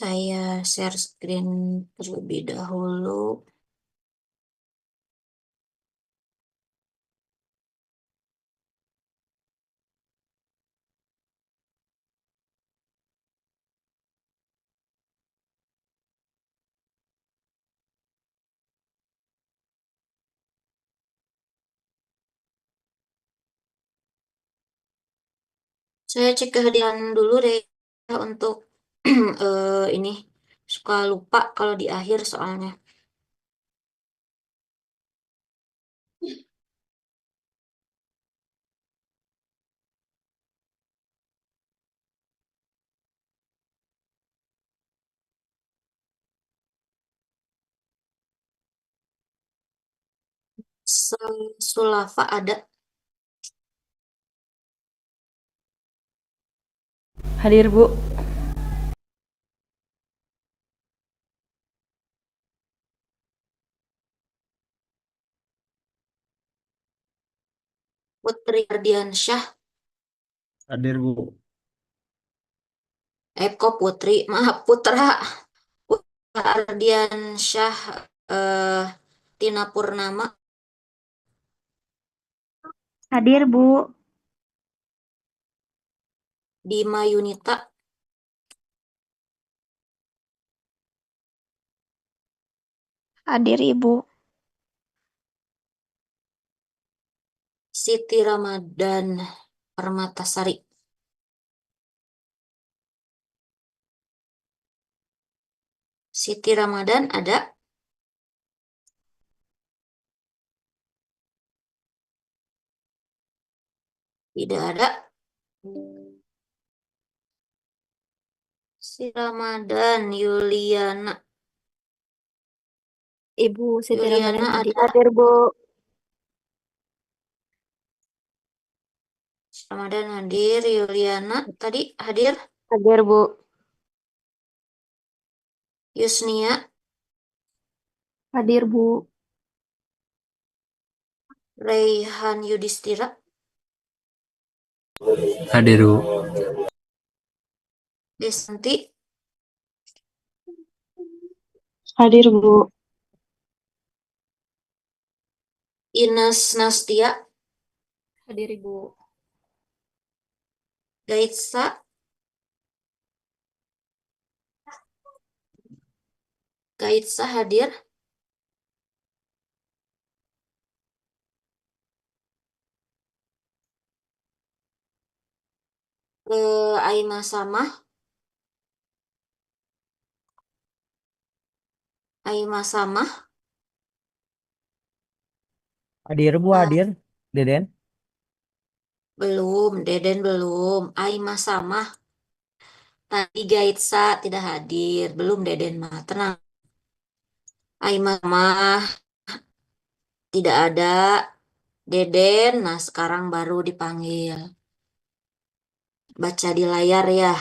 Saya share screen terlebih dahulu. Saya cek kehadiran dulu deh untuk ini suka lupa kalau di akhir soalnya. Sulava ada. Hadir, Bu. Putri Ardiansyah. Hadir, Bu. Kok Putri? Maaf, Putra. Putra Ardiansyah Tina Purnama. Hadir, Bu. Dima Yunita. Hadir, Ibu. Siti Ramadan Permatasari. Siti Ramadan ada. Tidak ada. Si Ramadan Yuliana. Ibu Siti Yuliana Ramadan hadir. ada. Hadir, Bu. Ramadan hadir. Yuliana tadi hadir. Hadir, Bu. Yusnia. Hadir, Bu. Raihan Yudhistira. Hadir, Bu. Desanti. Hadir, Bu. Ines Nastia. Hadir, Ibu. Gaitsa. Gaitsa hadir. Aima Samah. Aima Samah. Hadir, Bu. Hadir. Deden. Belum. Deden belum. Aima Samah. Tadi Gaitsa tidak hadir. Belum Deden mah. Tenang. Aima Samah tidak ada. Deden, nah sekarang baru dipanggil. Baca di layar ya.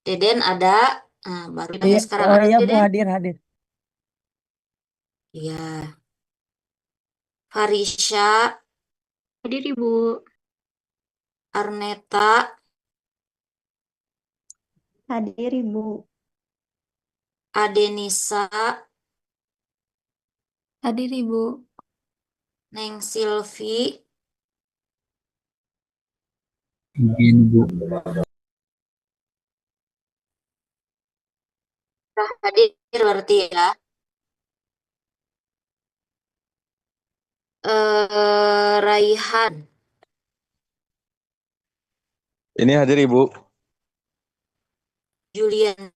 Deden ada. Nah, baru dipanggil sekarang. Ada Iya, Bu. Deden? Hadir, hadir. Iya. Farisha. Hadir, Ibu. Arneta. Hadir, Ibu. Adenisa. Hadir, Ibu. Neng Silvi. Mungkin, Bu. Nah, hadir berarti ya. Raihan. Ini hadir Ibu. Julian.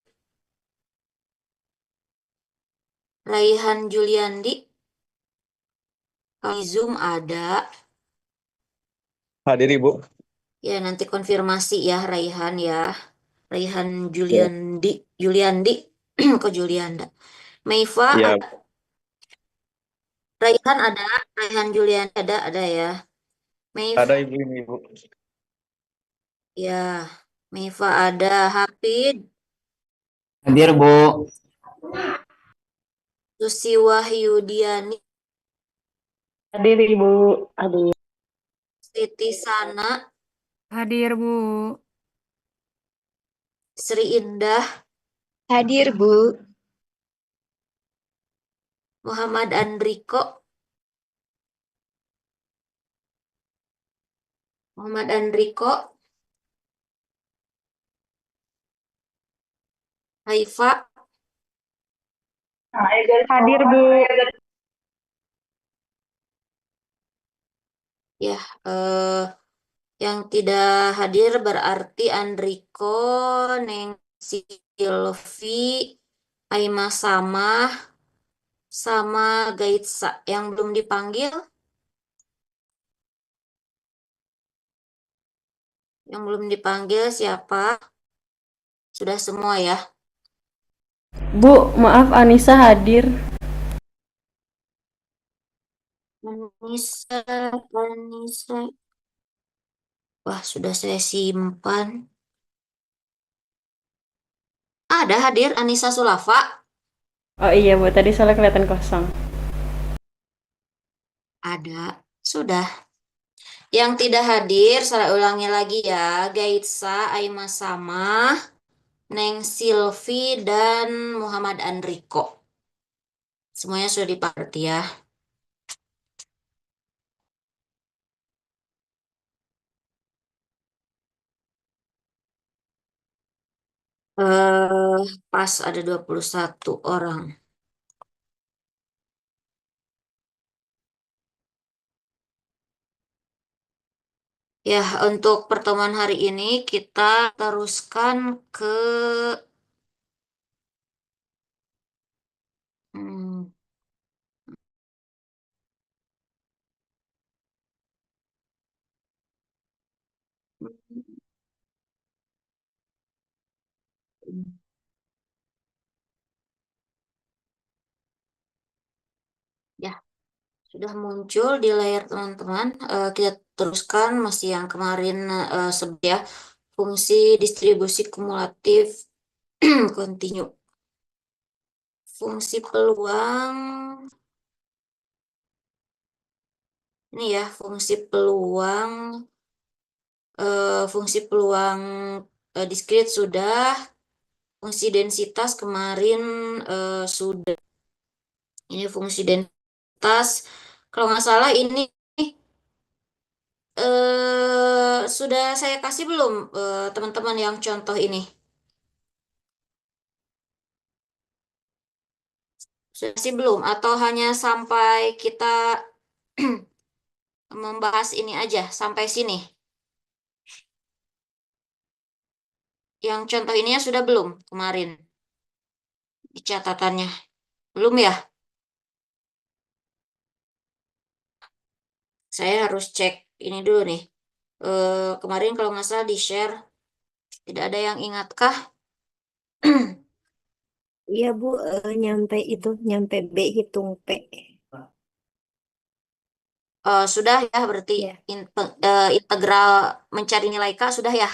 Raihan Juliandi. Di Zoom ada. Hadir Ibu. Ya, nanti konfirmasi ya Raihan ya. Raihan Juliandi. Juliandi. Kok Julianda? Meiva. Iya, Raihan ada. Raihan Juliandi ada ya. Meiva. ada Ibu ini Ibu. Ya. Meiva ada. Hafid. Hadir, Bu. Susi Wahyudiani. Hadir, Ibu. Hadir. Siti Sana. Hadir, Bu. Sri Indah. Hadir, Bu. Muhammad Andriko. Muhammad Andriko. Haifa. Hadir, Bu. Ya, yang tidak hadir berarti Andriko, Neng Silvi, Aima sama Gaitsa. Yang belum dipanggil, siapa? Sudah semua ya. Bu, maaf Anissa hadir. Anissa, Anissa. Wah, sudah saya simpan. Ada hadir Anissa Sulafa. Oh iya, Bu. Tadi soalnya kelihatan kosong. Ada. Sudah. Yang tidak hadir, saya ulangi lagi ya. Gaitsa, Aima Sama, Neng Silvi, dan Muhammad Andriko. Semuanya sudah diparti ya. Pas ada 21 orang. Ya, untuk pertemuan hari ini kita teruskan ke hmm, ya, sudah muncul di layar teman-teman. Kita teruskan masih yang kemarin ya, fungsi distribusi kumulatif kontinu. Fungsi peluang ini ya, fungsi peluang diskrit sudah, fungsi densitas kemarin sudah. Ini fungsi densitas, kalau nggak salah ini sudah saya kasih belum teman-teman yang contoh ini? Sudah kasih belum? Atau hanya sampai kita membahas ini aja, sampai sini? Yang contoh ininya sudah belum kemarin di catatannya? Belum ya? Saya harus cek ini dulu nih. Kemarin kalau nggak salah di-share, tidak ada yang ingatkah? Iya Bu, nyampe B hitung P. Sudah ya, berarti Ya. integral mencari nilai K sudah ya?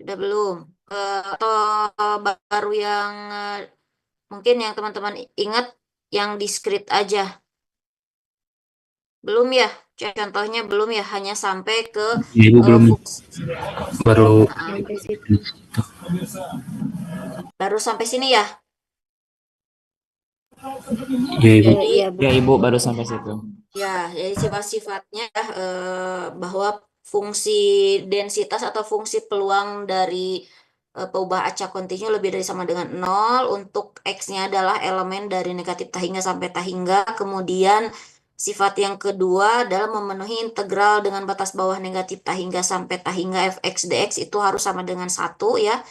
Sudah belum? Atau baru yang mungkin yang teman-teman ingat yang diskrit aja? Belum ya? Contohnya belum ya, hanya sampai ke Ya, Ibu belum fungsi. baru Sampai situ. Baru sampai sini ya? ya Ibu. Iya Bu. Ya Ibu baru sampai situ. Ya, jadi sifat-sifatnya bahwa fungsi densitas atau fungsi peluang dari perubahan acak kontinu lebih dari sama dengan 0. Untuk X-nya adalah elemen dari negatif tahingga sampai tahingga. Kemudian sifat yang kedua adalah memenuhi integral dengan batas bawah negatif tahingga sampai tahingga fx dx itu harus sama dengan 1 ya.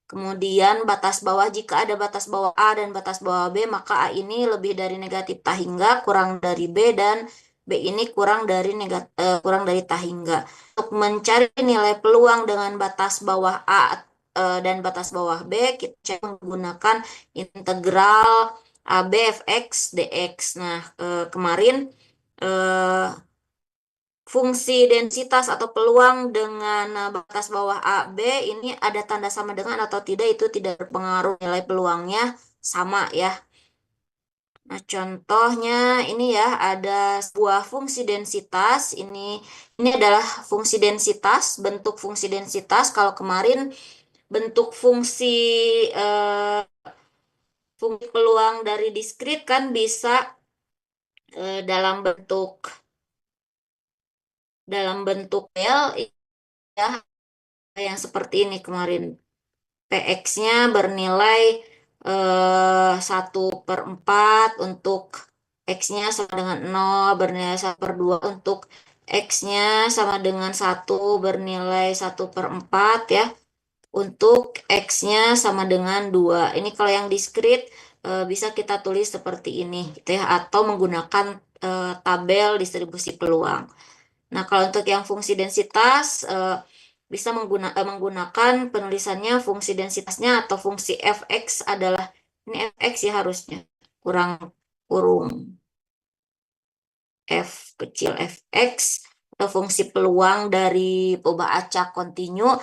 Kemudian batas bawah, jika ada batas bawah A dan batas bawah B, maka A ini lebih dari negatif tahingga, kurang dari B, dan B ini kurang dari tahingga. Untuk mencari nilai peluang dengan batas bawah A dan batas bawah B, kita menggunakan integral AB fx dx. Nah, kemarin eh, fungsi densitas atau peluang dengan batas bawah A, B ini ada tanda sama dengan atau tidak, itu tidak berpengaruh, nilai peluangnya sama ya. Nah, contohnya ini ya ada sebuah fungsi densitas. Ini adalah fungsi densitas, bentuk fungsi densitas. Kalau kemarin bentuk fungsi peluang dari diskrit kan bisa dalam bentuk L ya yang seperti ini kemarin. PX-nya bernilai 1/4 untuk X-nya sama dengan 0, bernilai 1/2 untuk X-nya sama dengan 1, bernilai 1/4 ya. Untuk X-nya sama dengan 2. Ini kalau yang diskrit bisa kita tulis seperti ini gitu ya, atau menggunakan tabel distribusi peluang. Nah, kalau untuk yang fungsi densitas bisa menggunakan penulisannya fungsi densitasnya atau fungsi fx adalah ini fx ya harusnya kurang kurung f kecil fx atau fungsi peluang dari perubahan acak kontinu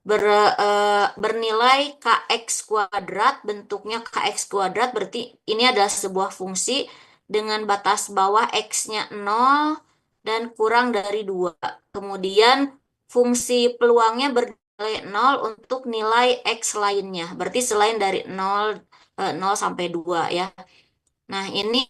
bernilai kx kuadrat, bentuknya kx kuadrat berarti ini adalah sebuah fungsi dengan batas bawah x-nya 0 dan kurang dari 2. Kemudian fungsi peluangnya bernilai 0 untuk nilai x lainnya. Berarti selain dari 0 sampai 2 ya. Nah, ini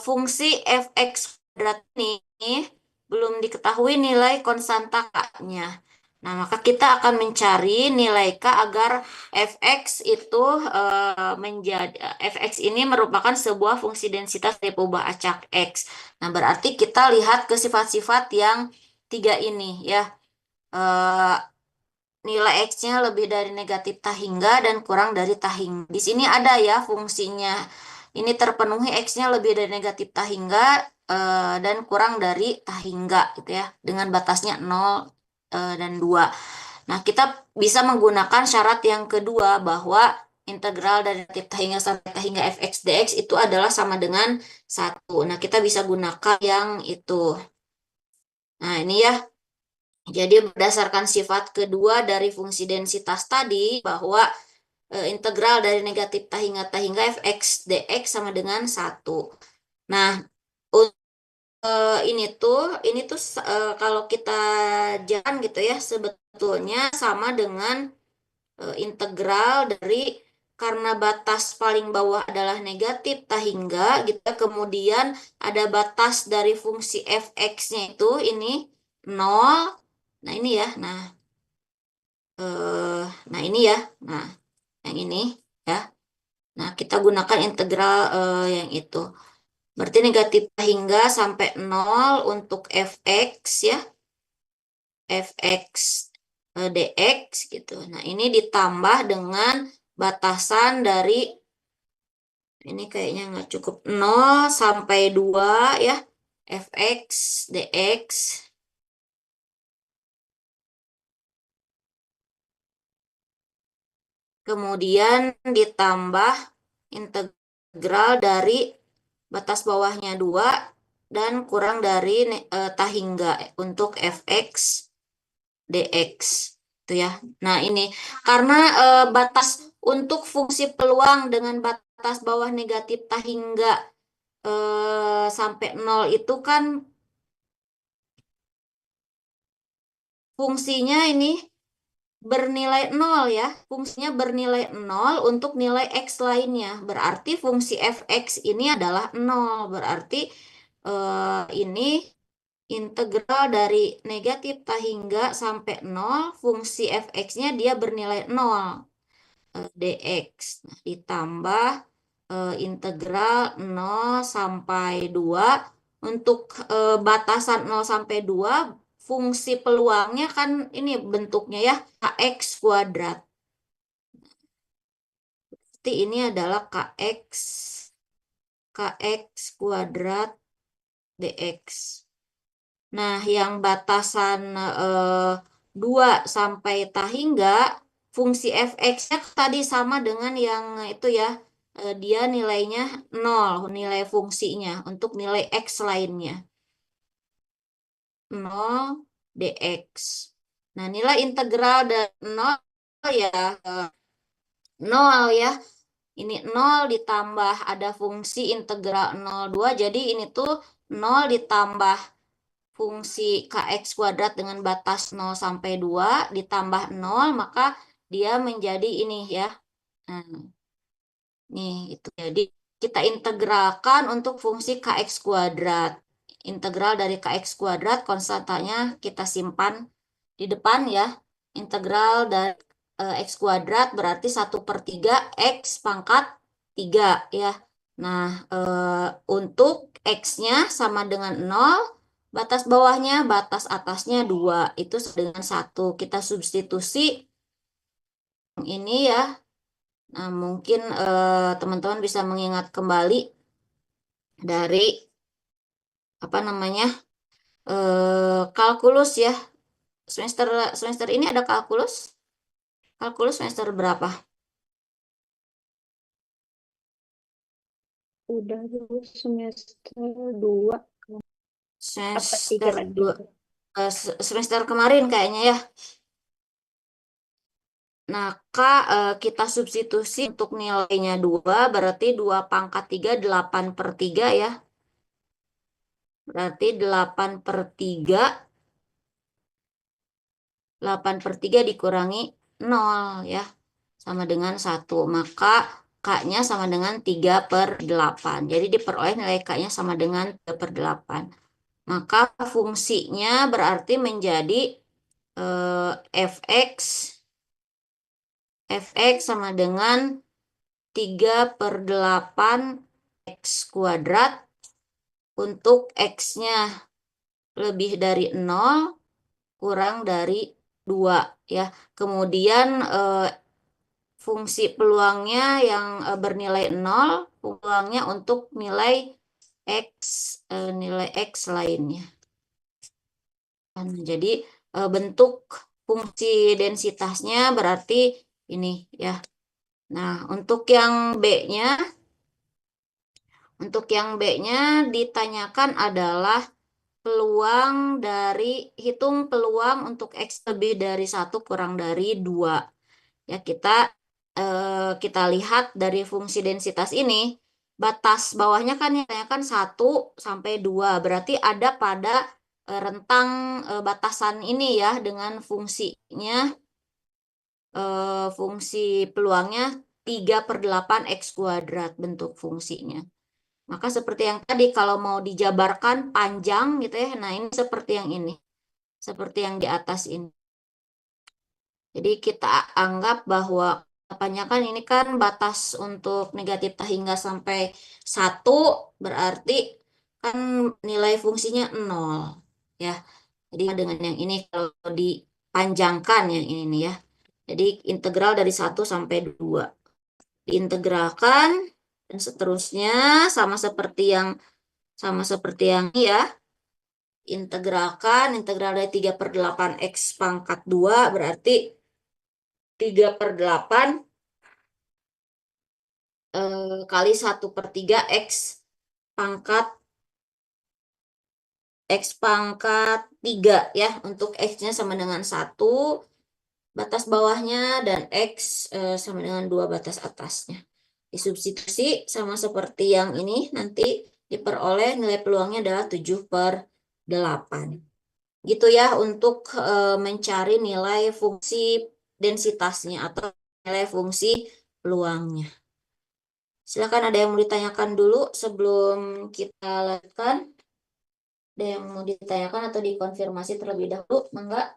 fungsi fx kuadrat ini belum diketahui nilai konstanta k-nya. Nah, maka kita akan mencari nilai K agar fx itu fx ini merupakan sebuah fungsi densitas dari perubahan acak X. Nah, berarti kita lihat ke sifat-sifat yang 3 ini ya. Eh, Nilai X-nya lebih dari negatif tah hingga dan kurang dari tah hingga. Di sini ada ya fungsinya. Ini terpenuhi X-nya lebih dari negatif tah hingga dan kurang dari tah hingga gitu ya. Dengan batasnya 0 dan 2. Nah, kita bisa menggunakan syarat yang kedua bahwa integral dari negatif tah hingga sampai tah hingga fx dx itu adalah sama dengan 1. Nah, kita bisa gunakan yang itu. Nah, ini ya. Jadi berdasarkan sifat kedua dari fungsi densitas tadi bahwa integral dari negatif tah hingga fx dx sama dengan 1. Nah, ini tuh kalau kita jalan gitu ya sebetulnya sama dengan integral dari karena batas paling bawah adalah negatif tah hingga gitu ya. Kemudian ada batas dari fungsi fx-nya itu ini 0. Nah, ini ya. Nah ini ya. Nah, yang ini ya. Nah, kita gunakan integral yang itu. Berarti negatif hingga sampai 0 untuk fx ya. Fx dx gitu. Nah, ini ditambah dengan batasan dari ini kayaknya nggak cukup 0 sampai 2 ya. Fx dx. Kemudian ditambah integral dari batas bawahnya 2 dan kurang dari tah hingga untuk fx dx itu ya. Nah, ini karena batas untuk fungsi peluang dengan batas bawah negatif tah hingga sampai 0 itu kan fungsinya ini bernilai 0 ya. Fungsinya bernilai 0 untuk nilai X lainnya. Berarti fungsi fx ini adalah 0. Berarti ini integral dari negatif tah hingga sampai 0. Fungsi fx-nya dia bernilai 0. Dx. Nah, ditambah integral 0 sampai 2. Untuk batasan 0 sampai 2 fungsi peluangnya kan ini bentuknya ya kx kuadrat. Berarti ini adalah kx kuadrat dx. Nah, yang batasan 2 sampai tah hingga fungsi fx-nya tadi sama dengan yang itu ya. Dia nilainya 0, nilai fungsinya untuk nilai x lainnya. 0 dx. Nah, nilai integral dari 0 ya 0 ya. Ini 0 ditambah ada fungsi integral 0,2. Jadi ini tuh 0 ditambah fungsi kx kuadrat dengan batas 0 sampai 2 ditambah 0, maka dia menjadi ini ya. Nah, nih itu. Jadi kita integralkan untuk fungsi kx kuadrat. Integral dari kx kuadrat konstantanya kita simpan di depan ya. Integral dari x kuadrat berarti 1/3 x pangkat 3 ya. Nah, untuk x-nya sama dengan 0, batas bawahnya, batas atasnya 2, itu sama dengan 1. Kita substitusi ini ya. Nah, mungkin teman-teman bisa mengingat kembali dari apa namanya kalkulus ya. Semester ini ada kalkulus. Kalkulus semester berapa? Udah dulu semester 2 apa 3 Semester lagi? 2, semester kemarin kayaknya ya. Nah, kita substitusi untuk nilainya 2, berarti 2 pangkat 3, 8/3 ya. Berarti 8/3 dikurangi 0 ya. Sama dengan 1. Maka K-nya sama dengan 3/8. Jadi diperoleh nilai K-nya sama dengan 3/8. Maka fungsinya berarti menjadi fx sama dengan 3/8 x kuadrat untuk x-nya lebih dari 0 kurang dari 2 ya. Kemudian fungsi peluangnya yang bernilai 0, peluangnya untuk nilai x lainnya. Jadi bentuk fungsi densitasnya berarti ini ya. Nah, untuk yang B-nya ditanyakan adalah hitung peluang untuk X lebih dari 1 kurang dari 2. Ya, kita lihat dari fungsi densitas ini, batas bawahnya kan ditanyakan 1 sampai 2. Berarti ada pada rentang batasan ini ya, dengan fungsinya fungsi peluangnya 3/8 x kuadrat bentuk fungsinya. Maka seperti yang tadi, kalau mau dijabarkan panjang gitu ya, nah ini seperti yang ini. Seperti yang di atas ini. Jadi kita anggap bahwa kebanyakan ini kan batas untuk negatif hingga sampai 1, berarti kan nilai fungsinya 0. Ya. Jadi dengan yang ini kalau dipanjangkan yang ini nih ya. Jadi integral dari 1 sampai 2. Diintegralkan dan seterusnya sama seperti yang ini ya. Integralkan, integral dari 3/8 x pangkat 2 berarti 3/8 kali 1/3 x pangkat 3 ya. Untuk x-nya sama dengan 1 batas bawahnya dan x sama dengan 2 batas atasnya. Disubstitusi sama seperti yang ini, nanti diperoleh nilai peluangnya adalah 7/8. Gitu ya untuk mencari nilai fungsi densitasnya atau nilai fungsi peluangnya. Silakan, ada yang mau ditanyakan dulu sebelum kita lanjutkan? Ada yang mau ditanyakan atau dikonfirmasi terlebih dahulu? Enggak?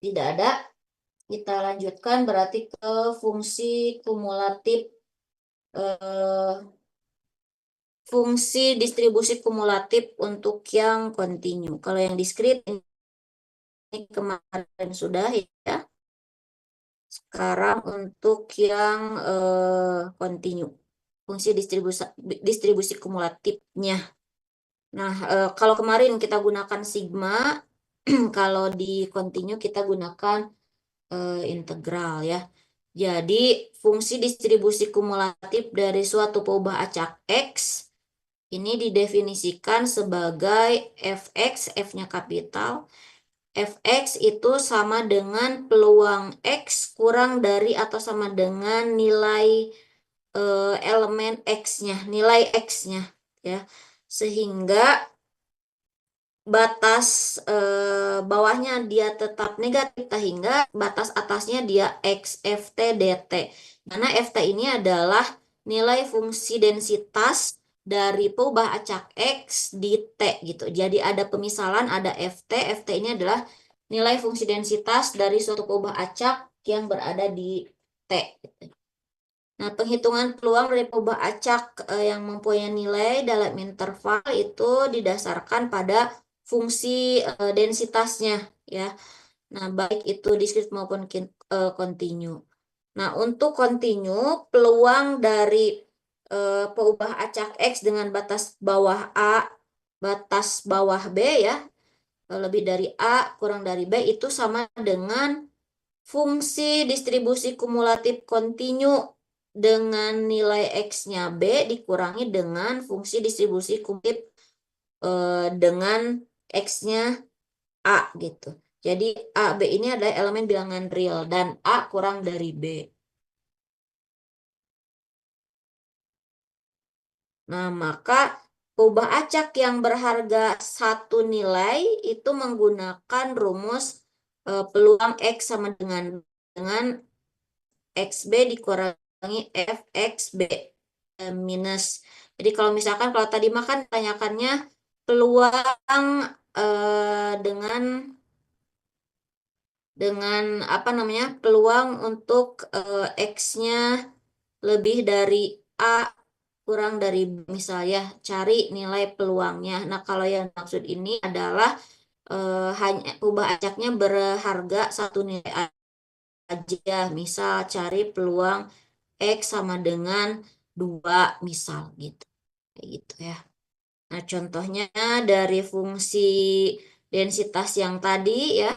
Tidak ada. Kita lanjutkan berarti ke fungsi kumulatif, fungsi distribusi kumulatif untuk yang kontinu. Kalau yang diskrit ini kemarin sudah ya. Sekarang untuk yang kontinu, fungsi distribusi kumulatifnya. Nah, kalau kemarin kita gunakan sigma, kalau di kontinu kita gunakan integral ya. Jadi fungsi distribusi kumulatif dari suatu peubah acak X ini didefinisikan sebagai fx, f-nya kapital, fx itu sama dengan peluang x kurang dari atau sama dengan nilai elemen x-nya, nilai x-nya ya. Sehingga batas bawahnya dia tetap negatif hingga batas atasnya dia x ft dt. Karena ft ini adalah nilai fungsi densitas dari peubah acak x di t gitu. Jadi ada pemisalan, ada ft. Ft ini adalah nilai fungsi densitas dari suatu peubah acak yang berada di t gitu. Nah, penghitungan peluang dari peubah acak yang mempunyai nilai dalam interval itu didasarkan pada fungsi densitasnya ya. Nah, baik itu diskrit maupun kontinu. Nah, untuk kontinu, peluang dari peubah acak x dengan batas bawah A, batas bawah B ya, lebih dari A kurang dari B itu sama dengan fungsi distribusi kumulatif kontinu dengan nilai x-nya B dikurangi dengan fungsi distribusi kumulatif dengan x-nya A gitu. Jadi A, B ini adalah elemen bilangan real dan A kurang dari B. Nah, maka peubah acak yang berharga satu nilai itu menggunakan rumus peluang X sama dengan XB dikurangi FXB minus. Jadi kalau misalkan kalau tadi makan tanyakannya peluang dengan apa namanya peluang untuk X-nya lebih dari A kurang dari B, misalnya cari nilai peluangnya. Nah, kalau yang maksud ini adalah hanya peubah acaknya berharga satu nilai aja. Misal cari peluang X sama dengan 2 misal gitu. Kayak gitu ya. Nah, contohnya dari fungsi densitas yang tadi ya.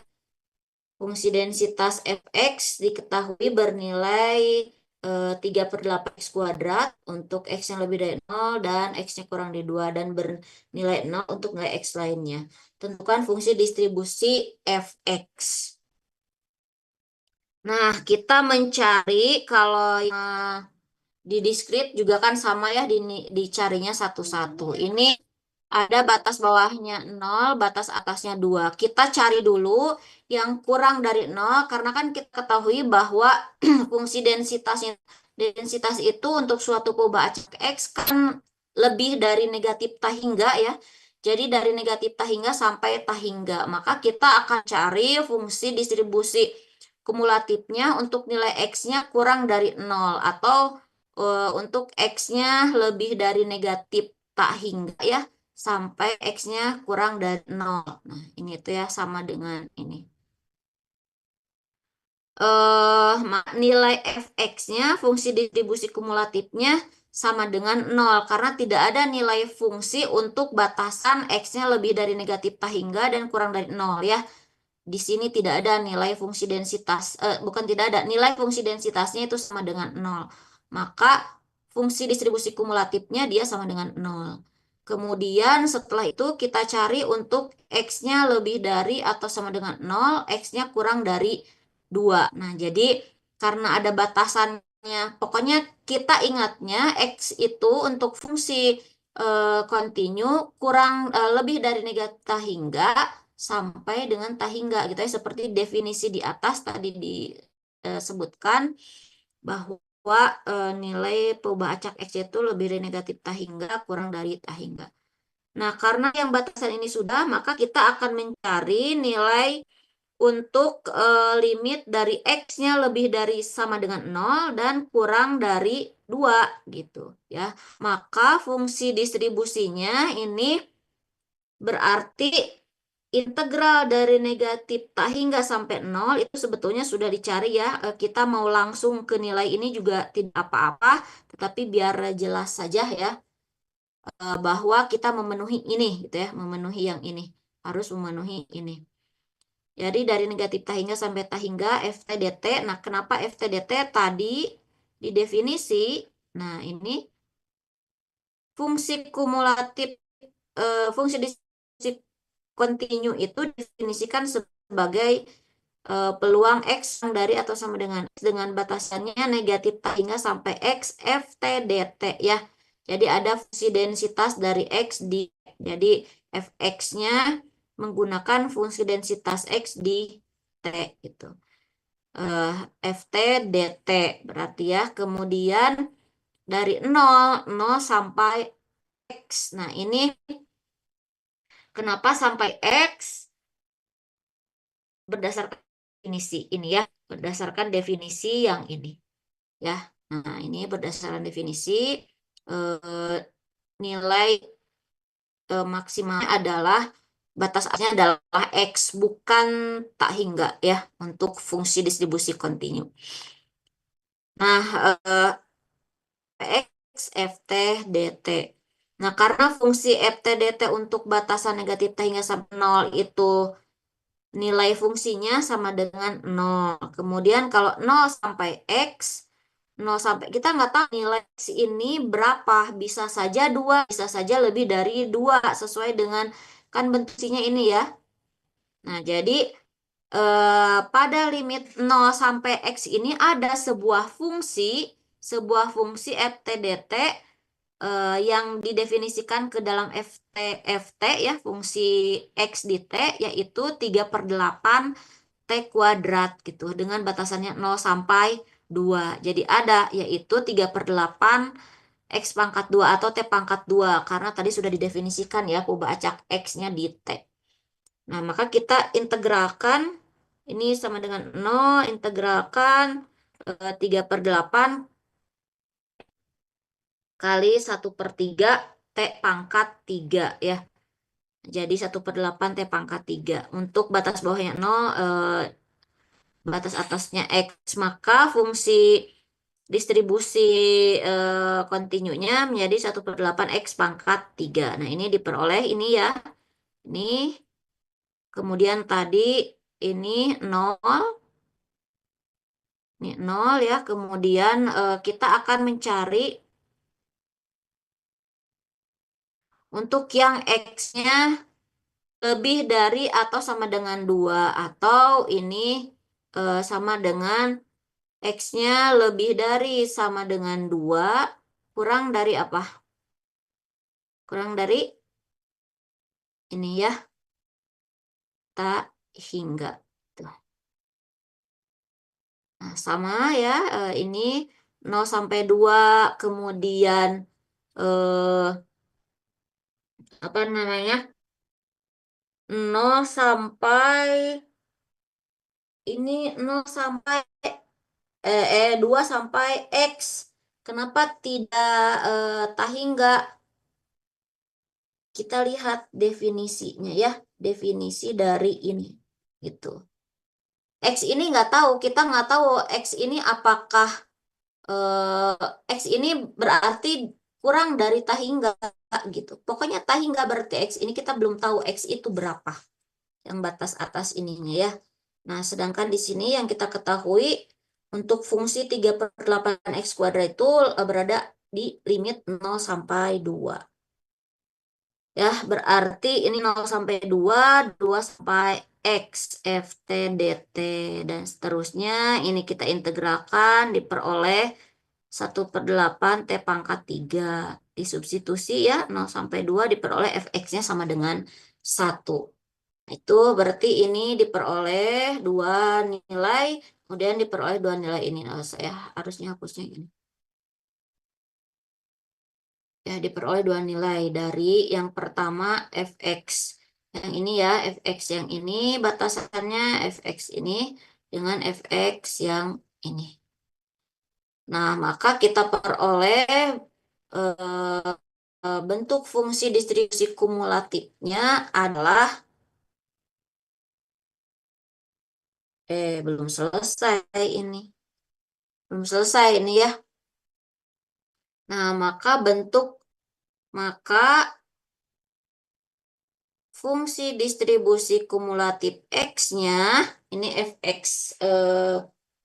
Fungsi densitas fx diketahui bernilai 3/8 x kuadrat untuk x yang lebih dari 0 dan x-nya kurang dari 2 dan bernilai 0 untuk nilai x lainnya. Tentukan fungsi distribusi fx. Nah, kita mencari kalau yang di diskrit juga kan sama ya dicarinya satu-satu. Ini ada batas bawahnya 0, batas atasnya 2. Kita cari dulu yang kurang dari 0 karena kan kita ketahui bahwa fungsi densitas itu untuk suatu peubah acak X kan lebih dari negatif tahingga ya. Jadi dari negatif tahingga sampai tahingga. Maka kita akan cari fungsi distribusi kumulatifnya untuk nilai X-nya kurang dari 0 atau untuk X-nya lebih dari negatif tahingga ya sampai X-nya kurang dari 0. Nah, ini tuh ya sama dengan ini. Nilai fx-nya, fungsi distribusi kumulatifnya sama dengan 0 karena tidak ada nilai fungsi untuk batasan X-nya lebih dari negatif tahingga dan kurang dari 0 ya. Di sini tidak ada nilai fungsi densitas, bukan tidak ada, nilai fungsi densitasnya itu sama dengan 0. Maka fungsi distribusi kumulatifnya dia sama dengan 0. Kemudian setelah itu kita cari untuk X-nya lebih dari atau sama dengan 0, X-nya kurang dari 2. Nah, jadi karena ada batasannya, pokoknya kita ingatnya X itu untuk fungsi kontinu kurang lebih dari negatif tahingga sampai dengan tahingga gitu ya, seperti definisi di atas tadi disebutkan bahwa nilai peubah acak X itu lebih dari negatif tahingga kurang dari tahingga. Nah, karena yang batasan ini sudah, maka kita akan mencari nilai untuk limit dari X-nya lebih dari sama dengan 0 dan kurang dari 2 gitu ya. Maka fungsi distribusinya ini berarti integral dari negatif tahingga sampai 0 itu sebetulnya sudah dicari ya. Kita mau langsung ke nilai ini juga tidak apa-apa, tetapi biar jelas saja ya bahwa kita memenuhi ini gitu ya, memenuhi yang ini, harus memenuhi ini. Jadi dari negatif tahingga sampai tahingga FTDT. Nah, kenapa FTDT tadi di definisi? Nah, ini fungsi kumulatif, fungsi distribusi kontinu itu definisikan sebagai sebagai peluang X yang dari atau sama dengan X dengan batasannya negatif T hingga sampai X F T dt ya. Jadi ada fungsi densitas dari X di, jadi Fx-nya menggunakan fungsi densitas X di T gitu. Ft dt berarti ya. Kemudian dari 0 sampai X. Nah, ini kenapa sampai X? Berdasarkan definisi ini ya, berdasarkan definisi yang ini ya. Nah, ini berdasarkan definisi nilai maksimal adalah batas atasnya adalah X, bukan tak hingga ya, untuk fungsi distribusi kontinu. Nah, X Ft dt. Nah, karena fungsi Ft dt untuk batasan negatif T hingga sampai 0 itu nilai fungsinya sama dengan 0. Kemudian kalau 0 sampai X, 0 sampai, kita nggak tahu nilai X ini berapa. Bisa saja 2, bisa saja lebih dari 2, sesuai dengan, kan bentuknya ini ya. Nah, jadi pada limit 0 sampai X ini ada sebuah fungsi Ft dt yang didefinisikan ke dalam Ft ya, fungsi X di T, yaitu 3/8 T kuadrat gitu, dengan batasannya 0 sampai 2. Jadi ada yaitu 3/8 X pangkat 2 atau T pangkat 2, karena tadi sudah didefinisikan ya perubahan acak X-nya di T. Nah, maka kita integralkan, ini sama dengan 0, integralkan 3/8 kali 1/3 T pangkat 3 ya. Jadi 1/8 T pangkat 3. Untuk batas bawahnya 0, batas atasnya X. Maka fungsi distribusi kontinunya menjadi 1/8 X pangkat 3. Nah, ini diperoleh ini ya. Ini. Kemudian tadi ini 0. Ini 0 ya. Kemudian kita akan mencari untuk yang X-nya lebih dari atau sama dengan 2. Atau ini sama dengan X-nya lebih dari sama dengan 2. Kurang dari apa? Kurang dari ini ya. Tak hingga. Tuh. Nah, sama ya. Ini 0 sampai 2. Kemudian apa namanya? 0 sampai ini 0 sampai 2 sampai X. Kenapa tidak tak hingga? Kita lihat definisinya ya, definisi dari ini gitu. X ini nggak tahu, kita nggak tahu X ini apakah X ini berarti kurang dari tak hingga gitu. Pokoknya tak hingga berarti X ini kita belum tahu X itu berapa. Yang batas atas ininya ya. Nah, sedangkan di sini yang kita ketahui untuk fungsi 3/8 X kuadrat itu berada di limit 0 sampai 2. Ya, berarti ini 0 sampai 2, 2 sampai X, Ft, dt, dan seterusnya. Ini kita integralkan, diperoleh 1/8 T pangkat 3. Disubstitusi ya, 0 sampai 2 diperoleh Fx-nya sama dengan 1. Itu berarti ini diperoleh 2 nilai, kemudian diperoleh 2 nilai ini. Nah, saya harusnya hapusnya ini. Ya, diperoleh 2 nilai dari yang pertama Fx. Yang ini ya, Fx yang ini batasannya Fx ini dengan Fx yang ini. Nah, maka kita peroleh bentuk fungsi distribusi kumulatifnya adalah belum selesai ini. Belum selesai ini ya. Nah, maka fungsi distribusi kumulatif X-nya, ini Fx,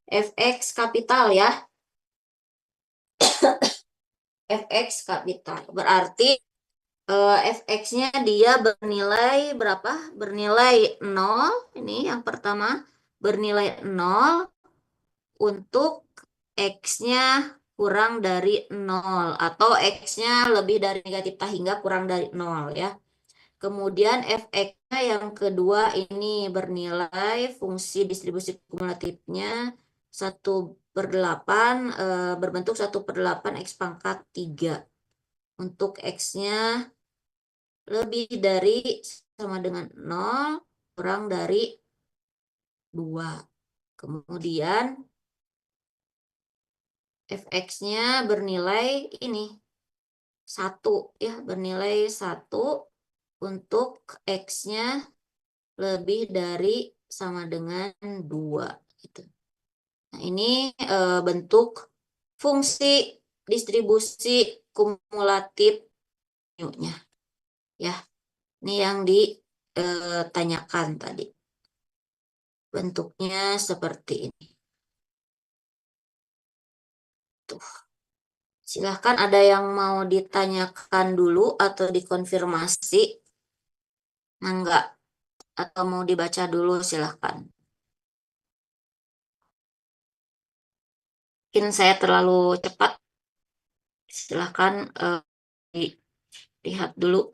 Fx kapital ya. Fx kapital. Berarti fx-nya dia bernilai berapa? Bernilai 0, ini yang pertama, bernilai 0 untuk x-nya kurang dari 0 atau x-nya lebih dari negatif tak hingga kurang dari 0 ya. Kemudian fx-nya yang kedua ini bernilai fungsi distribusi kumulatifnya 1/8 berbentuk 1/8 x pangkat 3 untuk x-nya lebih dari sama dengan 0 kurang dari 2. Kemudian fx-nya bernilai ini 1 ya, bernilai 1 untuk x-nya lebih dari sama dengan 2 gitu. Nah, ini bentuk fungsi distribusi kumulatif mu-nya ya. Ini yang ditanyakan tadi. Bentuknya seperti ini. Tuh. Silahkan ada yang mau ditanyakan dulu atau dikonfirmasi. Enggak. Atau mau dibaca dulu silahkan. Mungkin saya terlalu cepat. Silahkan dilihat dulu.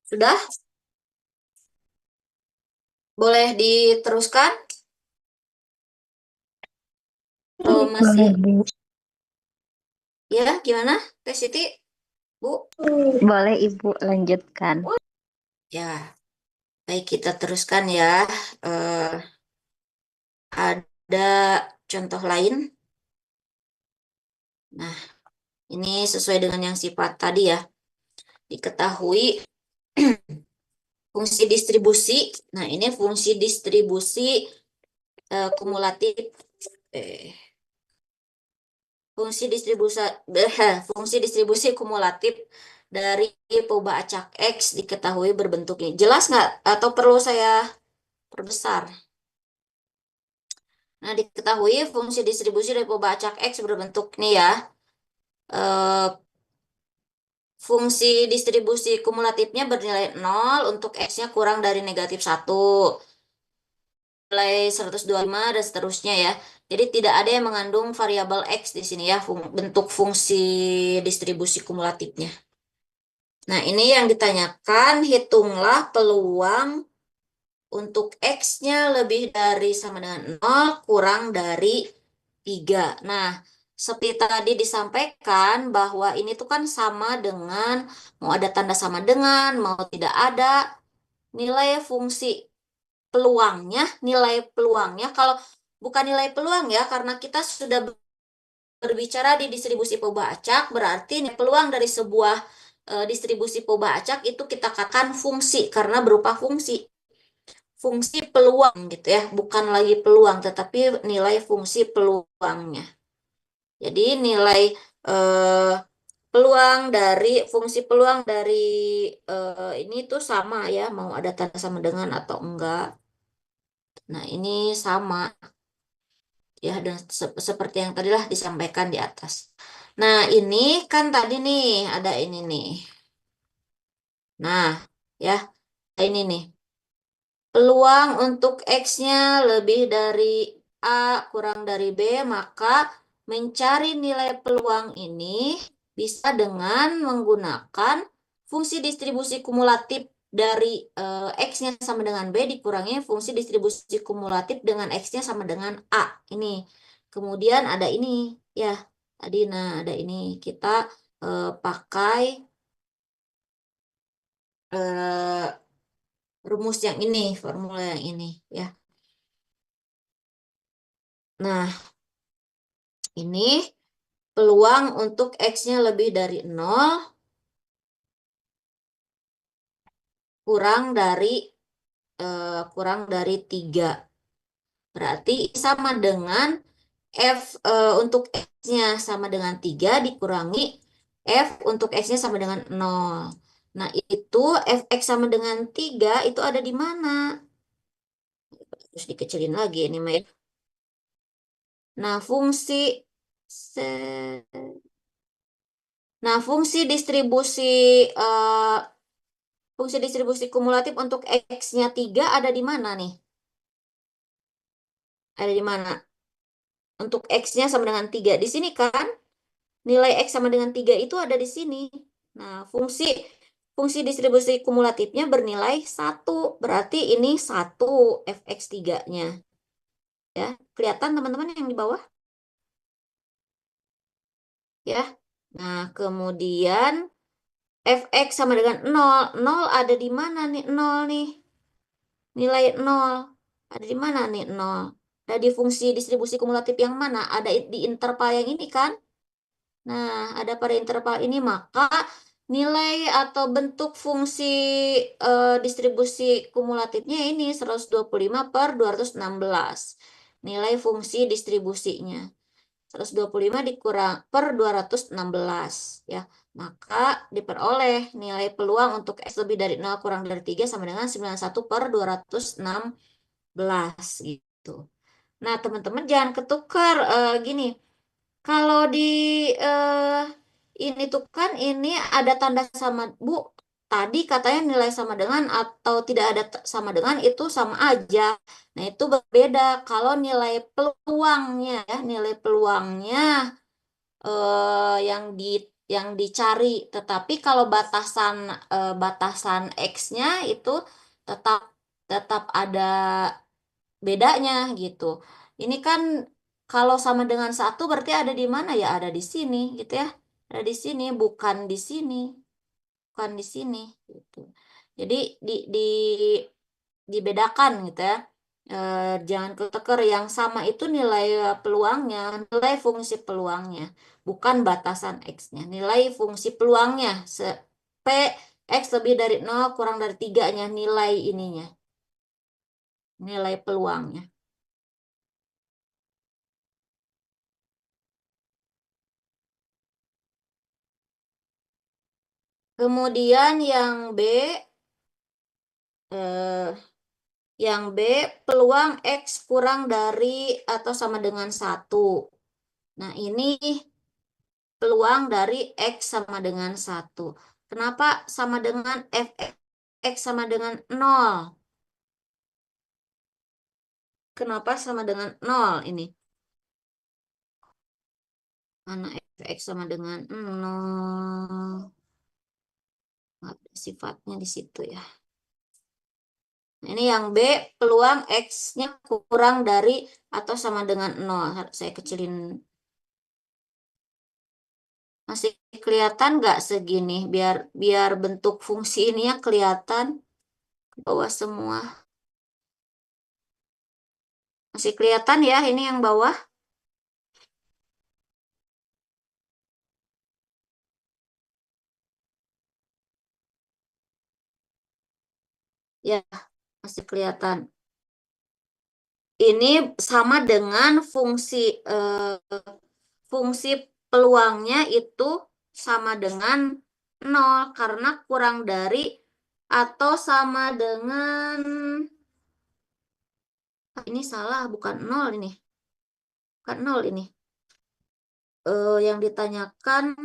Sudah? Boleh diteruskan? Atau masih? Boleh, Bu. Ya, gimana? Teh Siti? Bu? Boleh Ibu lanjutkan. Ya, baik kita teruskan ya. Ada contoh lain? Nah, ini sesuai dengan yang sifat tadi ya. Diketahui fungsi distribusi. Nah, ini fungsi distribusi kumulatif. Fungsi distribusi kumulatif dari perubahan acak X diketahui berbentuk ini. Jelas nggak? Atau perlu saya perbesar? Nah, diketahui fungsi distribusi dari perubahan acak X berbentuk ini ya. Fungsi distribusi kumulatifnya bernilai 0 untuk X-nya kurang dari negatif 1. Nilai 125 dan seterusnya ya. Jadi tidak ada yang mengandung variabel X di sini ya, bentuk fungsi distribusi kumulatifnya. Nah, ini yang ditanyakan, hitunglah peluang untuk X-nya lebih dari sama dengan 0 kurang dari 3. Nah, seperti tadi disampaikan bahwa ini tuh kan sama dengan, mau ada tanda sama dengan, mau tidak ada, nilai fungsi nilai peluangnya, kalau bukan nilai peluang ya, karena kita sudah berbicara di distribusi perubahan acak, berarti peluang dari sebuah distribusi perubahan acak itu kita katakan fungsi, karena berupa fungsi peluang gitu ya, bukan lagi peluang, tetapi nilai fungsi peluangnya. Jadi nilai fungsi peluang dari ini tuh sama ya, mau ada tanda sama dengan atau enggak. Nah, ini sama ya, dan seperti yang tadilah disampaikan di atas. Nah, ini kan tadi nih ada ini nih. Nah, ya, ini nih. Peluang untuk X-nya lebih dari A kurang dari B, maka mencari nilai peluang ini bisa dengan menggunakan fungsi distribusi kumulatif dari X-nya sama dengan B dikurangi fungsi distribusi kumulatif dengan X-nya sama dengan A. Ini. Kemudian ada ini, ya. Tadi, nah ada ini. Kita pakai rumus yang ini, formula yang ini, ya. Nah, Ini peluang untuk X-nya lebih dari 0 kurang dari 3. Berarti sama dengan untuk X-nya sama dengan 3 dikurangi F untuk X-nya sama dengan 0. Nah, itu Fx sama dengan 3 itu ada di mana? Terus dikecilin lagi ini, Maya. Nah, se- eh, fungsi distribusi kumulatif untuk X-nya 3 ada di mana nih? Ada di mana? Untuk X-nya sama dengan 3. Di sini kan? Nilai X sama dengan 3 itu ada di sini. Nah, fungsi distribusi kumulatifnya bernilai 1. Berarti ini 1 Fx3-nya. Ya, kelihatan teman-teman yang di bawah? Ya. Nah, kemudian Fx sama dengan 0. 0 ada di mana nih 0 nih? Nilai 0. Ada di mana nih 0? Ada di fungsi distribusi kumulatif yang mana? Ada di interval yang ini kan? Nah, ada pada interval ini, maka nilai atau bentuk fungsi distribusi kumulatifnya ini 125/216. Nilai fungsi distribusinya. 125 dikurang per 216 ya. Maka diperoleh nilai peluang untuk X lebih dari 0 kurang dari 3 sama dengan 91/216 gitu. Nah, teman-teman jangan ketukar gini. Kalau di eh, ini tuh kan ini ada tanda sama, Bu. Tadi katanya nilai sama dengan atau tidak ada sama dengan itu sama aja. Nah, itu berbeda. Kalau nilai peluangnya ya, nilai peluangnya yang dicari. Tetapi kalau batasan X-nya itu tetap tetap ada bedanya gitu. Ini kan kalau sama dengan 1 berarti ada di mana ya? Ada di sini gitu ya. Ada di sini, bukan di sini. Bukan di sini gitu. Jadi dibedakan gitu ya. Jangan keteker, yang sama itu nilai peluangnya, nilai fungsi peluangnya, bukan batasan X-nya. Nilai fungsi peluangnya, P X lebih dari 0 kurang dari 3-nya nilai ininya. Nilai peluangnya. Kemudian eh, yang B, peluang X kurang dari atau sama dengan 1. Nah, ini peluang dari X sama dengan 1. Kenapa sama dengan X sama dengan 0? Kenapa sama dengan 0 ini? Mana Fx sama dengan 0? Ada sifatnya di situ ya. Nah, ini yang B, peluang X-nya kurang dari atau sama dengan 0. Saya kecilin. Masih kelihatan nggak segini? Biar bentuk fungsi ini ya kelihatan ke bawah semua. Masih kelihatan ya ini yang bawah? Ya, masih kelihatan. Ini sama dengan fungsi peluangnya itu sama dengan 0 karena kurang dari atau sama dengan, ini salah, bukan 0 ini. Bukan 0 ini. Yang ditanyakan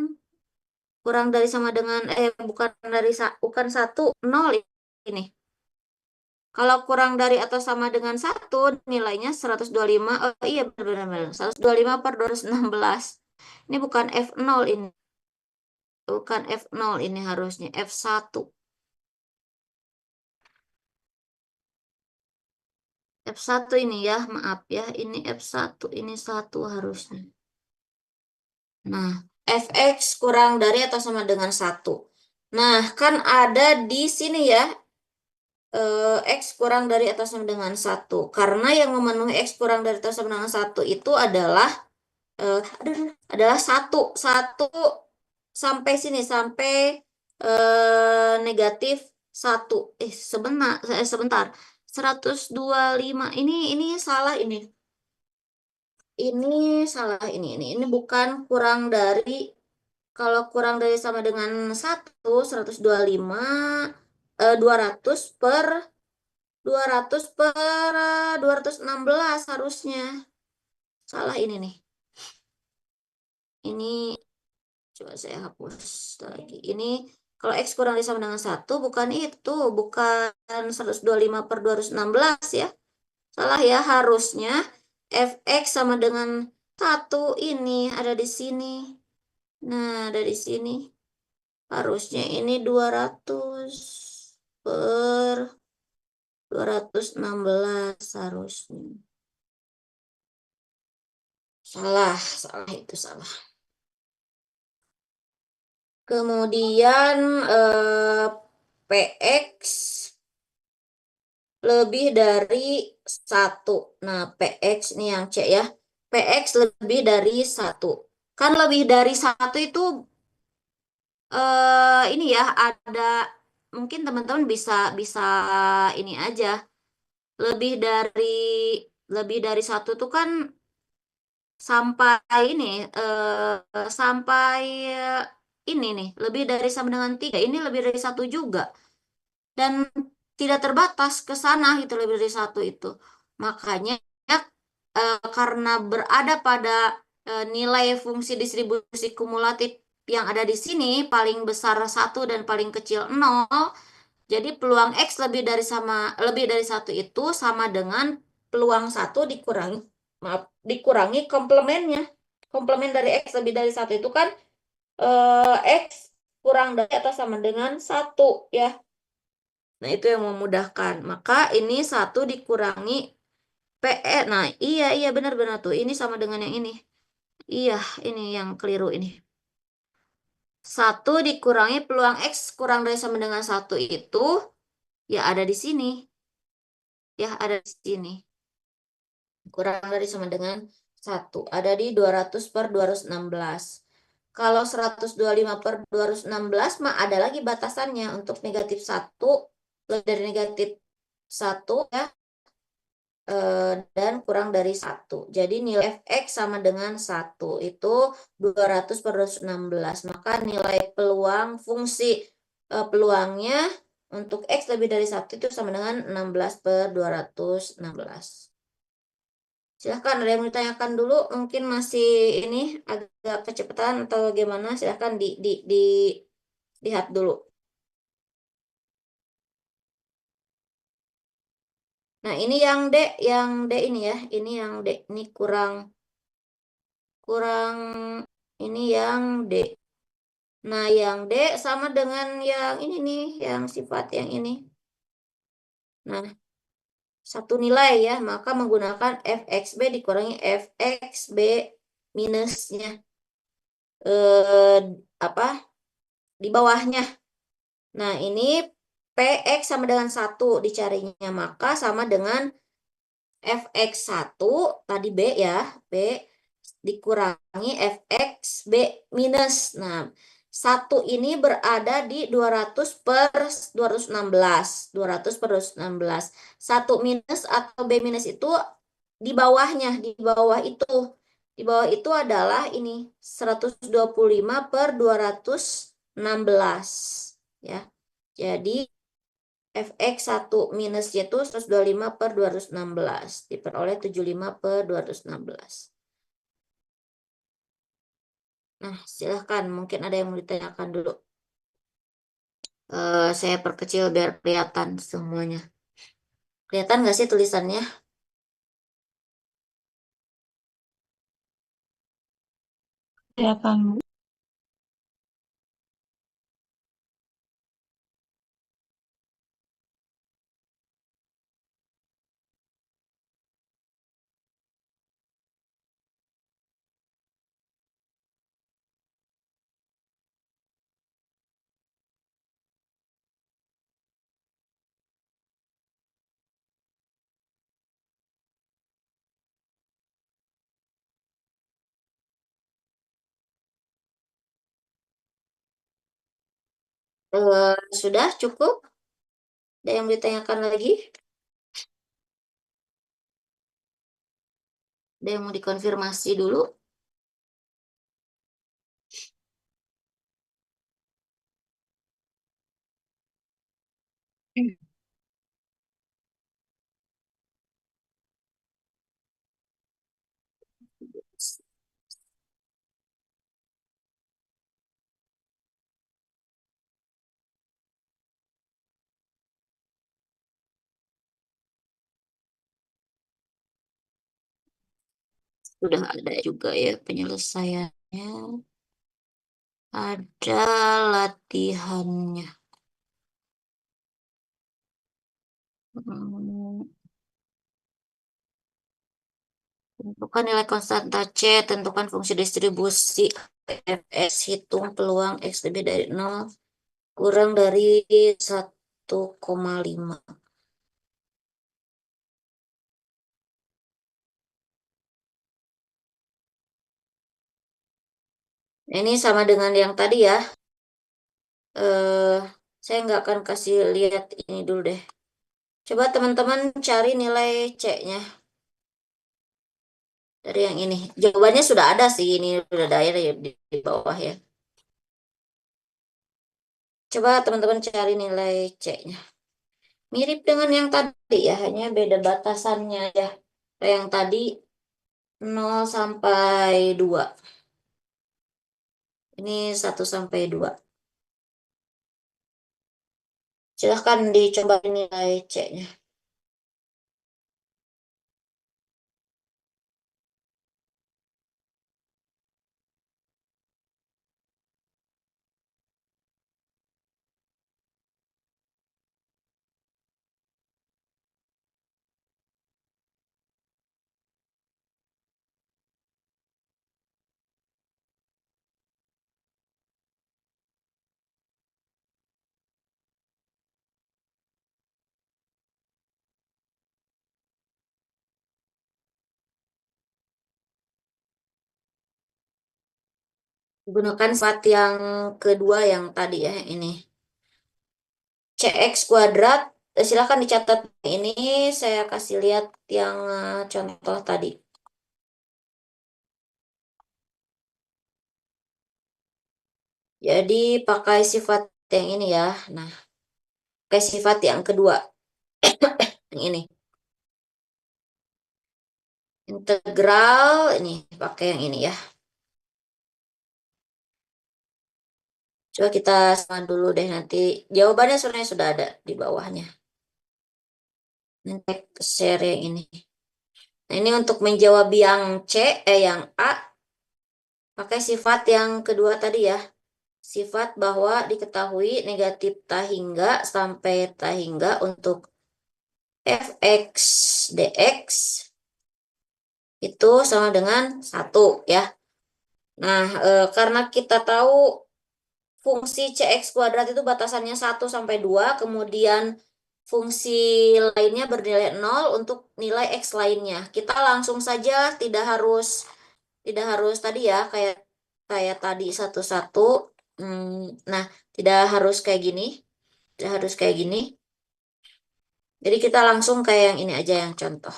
kurang dari sama dengan bukan 1, 0 ini. Kalau kurang dari atau sama dengan 1 nilainya 125. Oh iya benar-benar 125/216. Ini bukan F0 ini. Bukan F0 ini harusnya F1. F1 ini ya, maaf ya. Ini F1, ini 1 harusnya. Nah, Fx kurang dari atau sama dengan 1. Nah, kan ada di sini ya. X kurang dari atau sama dengan 1. Karena yang memenuhi X kurang dari atau sama dengan 1 itu adalah adalah satu sampai sini sampai negatif satu. Sebentar. 125 ini salah ini. Ini salah ini bukan kurang dari, kalau kurang dari sama dengan 125 200 per 216 harusnya. Salah ini nih. Ini coba saya hapus lagi. Ini kalau X kurang dari sama dengan 1 bukan itu, bukan 125 per 216 ya. Salah ya, harusnya fx sama dengan 1 ini ada di sini. Nah, ada di sini. Harusnya ini 200 per 216 harusnya. Salah itu salah. Kemudian PX lebih dari 1. Nah, PX nih yang C ya. PX lebih dari 1. Kan lebih dari 1 itu ini ya, ada mungkin teman-teman bisa bisa ini aja. Lebih dari 1 tuh kan sampai ini sampai ini nih lebih dari sama dengan 3. Ini lebih dari 1 juga. Dan tidak terbatas ke sana, itu lebih dari 1 itu. Makanya karena berada pada nilai fungsi distribusi kumulatif yang ada di sini paling besar 1 dan paling kecil 0, jadi peluang X lebih dari 1 itu sama dengan peluang 1 dikurangi komplemennya. Komplemen dari X lebih dari 1 itu kan X kurang dari atau sama dengan 1 ya. Nah, itu yang memudahkan. Maka ini 1 dikurangi PE. Nah, iya benar-benar tuh. Ini sama dengan yang ini. Iya, ini yang keliru ini. 1 dikurangi peluang X kurang dari sama dengan 1 itu ya ada di sini. Ya, ada di sini. Kurang dari sama dengan 1. Ada di 200 per 216. Kalau 125 per 216 mah ada lagi batasannya untuk negatif 1, lebih dari negatif 1 ya, dan kurang dari 1. Jadi nilai fx sama dengan 1 itu 200 per 216. Maka nilai peluang fungsi peluangnya untuk x lebih dari 1 itu sama dengan 16 per 216. Silahkan, ada yang ditanyakan dulu, mungkin masih ini agak kecepatan atau gimana, silahkan dilihat dulu. Nah, ini yang D ini ya, ini yang D, ini kurang ini yang D. Nah, yang D sama dengan yang ini nih, yang sifat yang ini. Nah, satu nilai ya, maka menggunakan fxb dikurangi fxb minusnya apa di bawahnya. Nah, ini px sama dengan 1 dicarinya, maka sama dengan fx1 tadi B ya, B dikurangi fx B minus. Nah, 1 ini berada di 200 per 216. 200 per 216. 1 minus atau B minus itu di bawahnya, di bawah itu. Di bawah itu adalah ini 125 per 216 ya. Jadi fx1 minusnya itu 125 per 216 diperoleh 75 per 216. Nah, silahkan. Mungkin ada yang mau ditanyakan dulu. Saya perkecil biar kelihatan semuanya. Kelihatan nggak sih tulisannya? Kelihatan, Bu. Sudah cukup? Ada yang ditanyakan lagi? Ada yang mau dikonfirmasi dulu? Sudah ada juga ya penyelesaiannya. Ada latihannya. Hmm, Tentukan nilai konstanta C, tentukan fungsi distribusi Fs, hitung peluang X lebih dari 0, kurang dari 1,5. Ini sama dengan yang tadi ya. Eh, saya nggak akan kasih lihat ini dulu deh. Coba teman-teman cari nilai C-nya dari yang ini. Jawabannya sudah ada sih, ini sudah ada ya di bawah ya. Coba teman-teman cari nilai C-nya. Mirip dengan yang tadi ya, hanya beda batasannya ya. Yang tadi 0 sampai 2. Ini 1 sampai 2. Silahkan dicoba nilai C-nya. Gunakan sifat yang kedua yang tadi ya, ini. CX kuadrat, silahkan dicatat. Ini saya kasih lihat yang contoh tadi. Jadi pakai sifat yang ini ya. Nah, pakai sifat yang kedua. Yang ini. Integral, ini pakai yang ini ya. Coba kita sama dulu deh nanti. Jawabannya sebenarnya sudah ada di bawahnya. Nanti share yang ini. Nah, ini untuk menjawab yang C, yang A, pakai sifat yang kedua tadi ya. Sifat bahwa diketahui negatif tak hingga sampai tak hingga untuk fx dx itu sama dengan 1 ya. Nah, karena kita tahu fungsi cx kuadrat itu batasannya 1 sampai 2, kemudian fungsi lainnya bernilai 0 untuk nilai x lainnya. Kita langsung saja tidak harus tadi ya, kayak kayak tadi satu-satu. Nah, tidak harus kayak gini. Tidak harus kayak gini. Jadi kita langsung kayak yang ini aja yang contoh.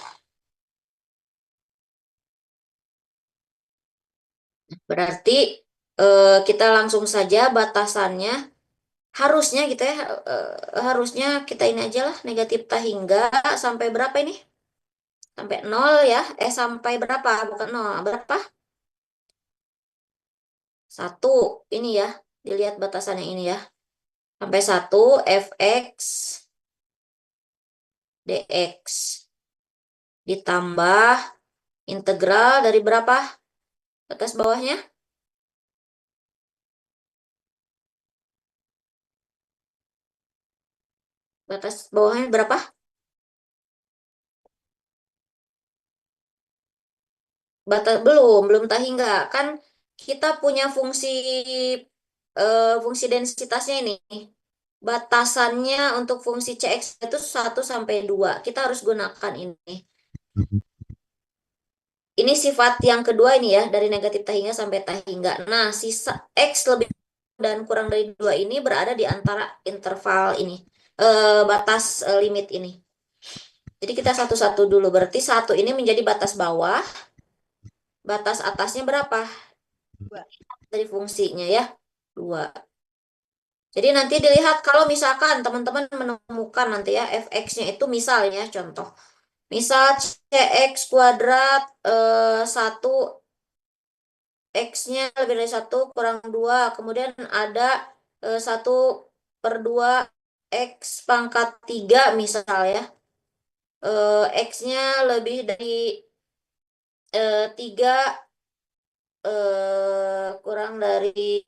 Berarti kita langsung saja batasannya harusnya gitu ya, harusnya kita ini aja lah, negatif tak hingga sampai berapa ini? Sampai 0 ya. Sampai berapa? Bukan 0, berapa? 1 ini ya. Dilihat batasannya ini ya. Sampai 1 fx dx ditambah integral dari berapa? Batas bawahnya? Batas bawahnya berapa? belum tak hingga. Kan kita punya fungsi densitasnya ini. Batasannya untuk fungsi Cx itu 1 sampai 2. Kita harus gunakan ini. Ini sifat yang kedua ini ya, dari negatif tak hingga sampai tak hingga. Nah, sisa X lebih dan kurang dari 2 ini berada di antara interval ini, batas limit ini. Jadi kita satu-satu dulu. Berarti 1 ini menjadi batas bawah. Batas atasnya berapa? Dari fungsinya ya. 2. Jadi nanti dilihat kalau misalkan teman-teman menemukan nanti ya fx-nya itu misalnya contoh. Misal cx kuadrat 1 x-nya lebih dari 1 kurang 2. Kemudian ada 1/2 x pangkat 3 misal ya. X-nya lebih dari 3 kurang dari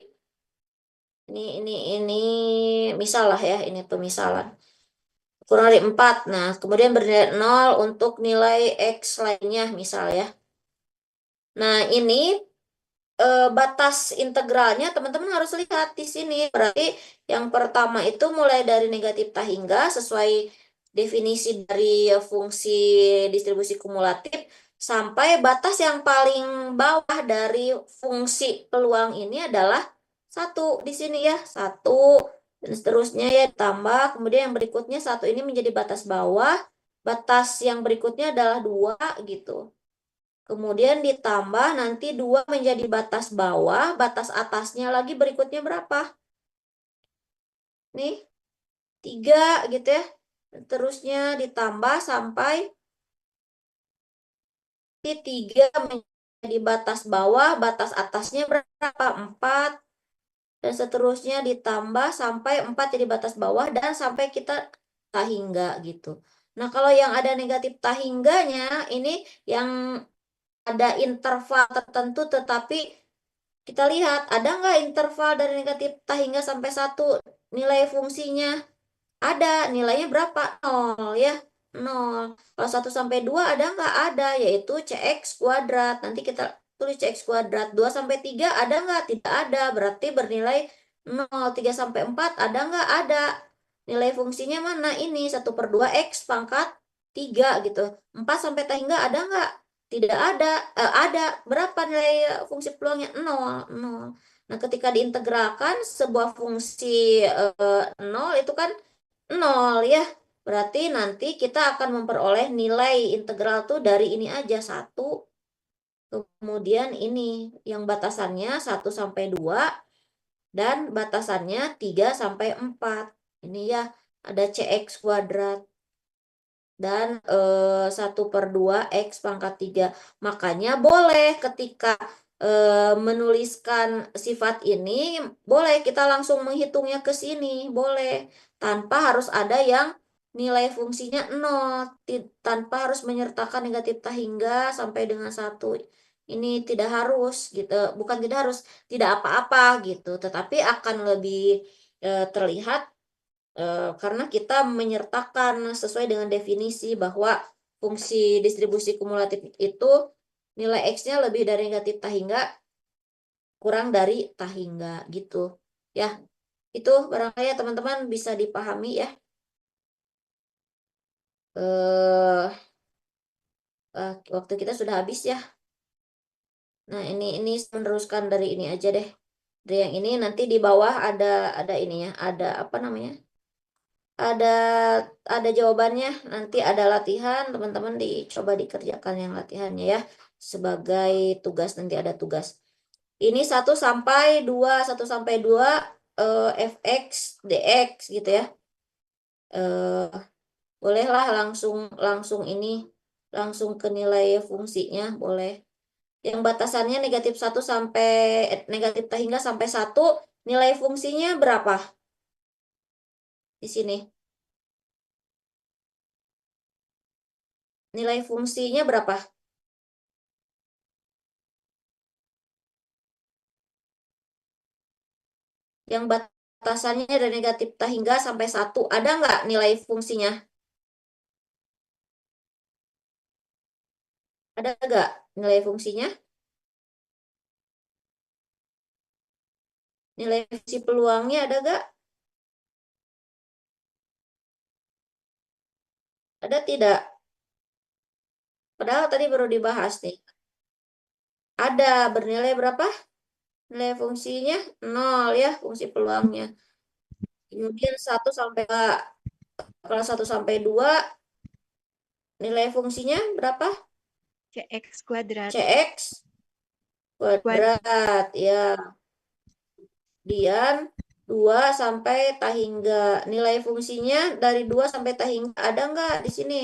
ini misal lah ya, ini pemisalan. Kurang dari 4. Nah, kemudian bernilai 0 untuk nilai X lainnya misal ya. Nah, ini batas integralnya teman-teman harus lihat di sini. Berarti yang pertama itu mulai dari negatif tak hingga sesuai definisi dari fungsi distribusi kumulatif sampai batas yang paling bawah dari fungsi peluang ini adalah 1 di sini ya. 1 dan seterusnya ya ditambah. Kemudian yang berikutnya 1 ini menjadi batas bawah. Batas yang berikutnya adalah 2 gitu. Kemudian ditambah nanti 2 menjadi batas bawah, batas atasnya lagi berikutnya berapa? Nih, 3 gitu ya. Terusnya ditambah sampai 3 menjadi batas bawah, batas atasnya berapa? 4. Dan seterusnya ditambah sampai 4 jadi batas bawah dan sampai kita tak hingga gitu. Nah, kalau yang ada negatif tak hingganya ini yang ada interval tertentu tetapi kita lihat ada nggak interval dari negatif tak hingga sampai 1 nilai fungsinya? Ada, nilainya berapa? 0 ya. 0. Kalau 1 sampai 2 ada nggak? Ada, yaitu Cx kuadrat. Nanti kita tulis Cx kuadrat. 2 sampai 3 ada nggak? Tidak ada. Berarti bernilai 0. 3 sampai 4 ada nggak? Ada. Nilai fungsinya mana? Ini 1/2 X pangkat 3 gitu. 4 sampai tak hingga ada nggak? Tidak ada. Ada. Berapa nilai fungsi peluangnya? 0. 0. Nah, ketika diintegralkan sebuah fungsi 0 itu kan 0 ya. Berarti nanti kita akan memperoleh nilai integral tuh dari ini aja 1. Kemudian ini yang batasannya 1 sampai 2 dan batasannya 3 sampai 4. Ini ya ada Cx kuadrat dan 1/2 X pangkat 3. Makanya boleh ketika menuliskan sifat ini, boleh kita langsung menghitungnya ke sini, boleh. Tanpa harus ada yang nilai fungsinya 0, tanpa harus menyertakan negatif tak hingga sampai dengan 1. Ini tidak harus gitu, bukan tidak harus, tidak apa-apa gitu, tetapi akan lebih terlihat karena kita menyertakan sesuai dengan definisi bahwa fungsi distribusi kumulatif itu nilai X-nya lebih dari negatif tak hingga kurang dari tak hingga gitu. Ya, itu barangkali ya teman-teman bisa dipahami ya. Eh waktu kita sudah habis ya. Nah, ini meneruskan dari ini aja deh. Dari yang ini nanti di bawah ada ini ya, ada apa namanya? Ada jawabannya, nanti ada latihan, teman-teman dicoba dikerjakan yang latihannya ya. Sebagai tugas nanti ada tugas. Ini 1 sampai 2 fx dx gitu ya. Bolehlah langsung ini langsung ke nilai fungsinya boleh. Yang batasannya negatif 1 sampai negatif tak hingga sampai 1, nilai fungsinya berapa? Di sini. Nilai fungsinya berapa? Yang batasannya dari negatif tak hingga sampai 1, ada nggak nilai fungsinya? Ada nggak nilai fungsinya? Nilai fungsi peluangnya ada nggak? Ada tidak? Padahal tadi baru dibahas nih. Ada, bernilai berapa? Nilai fungsinya 0 ya, fungsi peluangnya. Kemudian 1 sampai 2. Kalau 1 sampai 2, nilai fungsinya berapa? CX kuadrat. CX kuadrat. Ya, kemudian 2 sampai tahingga. Nilai fungsinya dari 2 sampai tahingga ada nggak di sini?